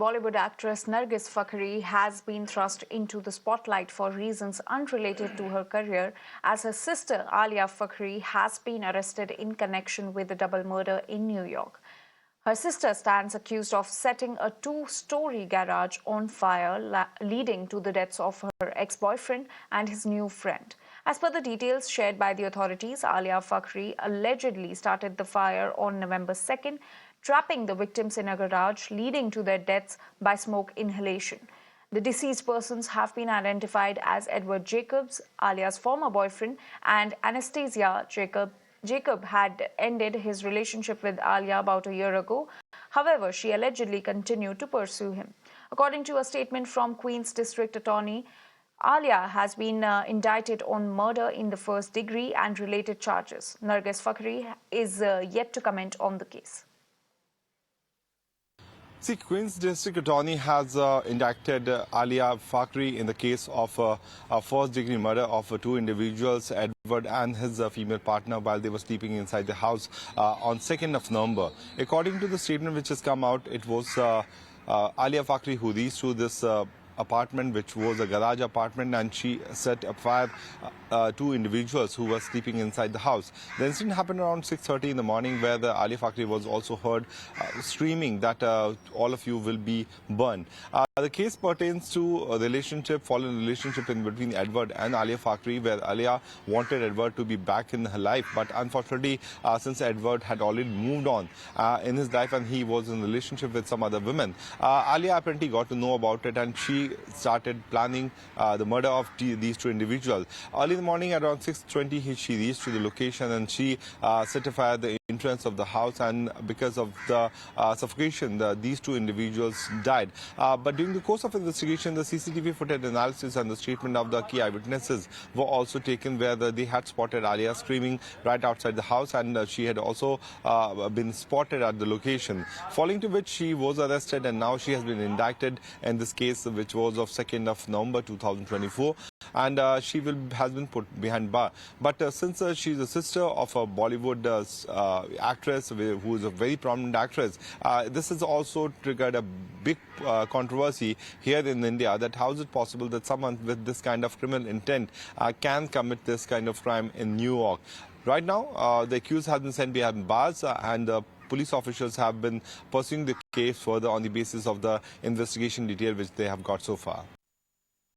Bollywood actress Nargis Fakhri has been thrust into the spotlight for reasons unrelated to her career, as her sister Alia Fakhri has been arrested in connection with the double murder in New York. Her sister stands accused of setting a two-story garage on fire, leading to the deaths of her ex-boyfriend and his new friend. As per the details shared by the authorities, Alia Fakhri allegedly started the fire on November 2nd, trapping the victims in a garage, leading to their deaths by smoke inhalation. The deceased persons have been identified as Edward Jacobs, Alia's former boyfriend, and Anastasia Jacob. Jacob had ended his relationship with Alia about a year ago. However, she allegedly continued to pursue him. According to a statement from Queen's District Attorney, Alia has been indicted on murder in the first degree and related charges. Nargis Fakhri is yet to comment on the case. See, Queen's District Attorney has indicted Alia Fakhri in the case of a first-degree murder of two individuals, Edward and his female partner, while they were sleeping inside the house on 2nd of November. According to the statement which has come out, it was Alia Fakhri who reached to this apartment, which was a garage apartment, and she set fire two individuals who were sleeping inside the house. The incident happened around 6:30 in the morning, where the Alia Fakhri was also heard screaming that all of you will be burned. The case pertains to a relationship, fallen relationship in between Edward and Alia Fakhri, where Alia wanted Edward to be back in her life, but unfortunately, since Edward had already moved on in his life and he was in a relationship with some other women, Alia apparently got to know about it, and she started planning the murder of these two individuals. Early in the morning, around 6:20, she reached to the location and she set fire the entrance of the house, and because of the suffocation, these two individuals died. But during the course of investigation, the CCTV footage analysis and the statement of the key eyewitnesses were also taken, where they had spotted Alia screaming right outside the house, and she had also been spotted at the location. Following to which she was arrested, and now she has been indicted in this case, which was of 2nd of November 2024, and she has been put behind bar. But since she's a sister of a Bollywood actress who is a very prominent actress, this has also triggered a big controversy here in India, that how is it possible that someone with this kind of criminal intent can commit this kind of crime in New York. Right now, the accused has been sent behind bars, and police officials have been pursuing the case further on the basis of the investigation detail which they have got so far.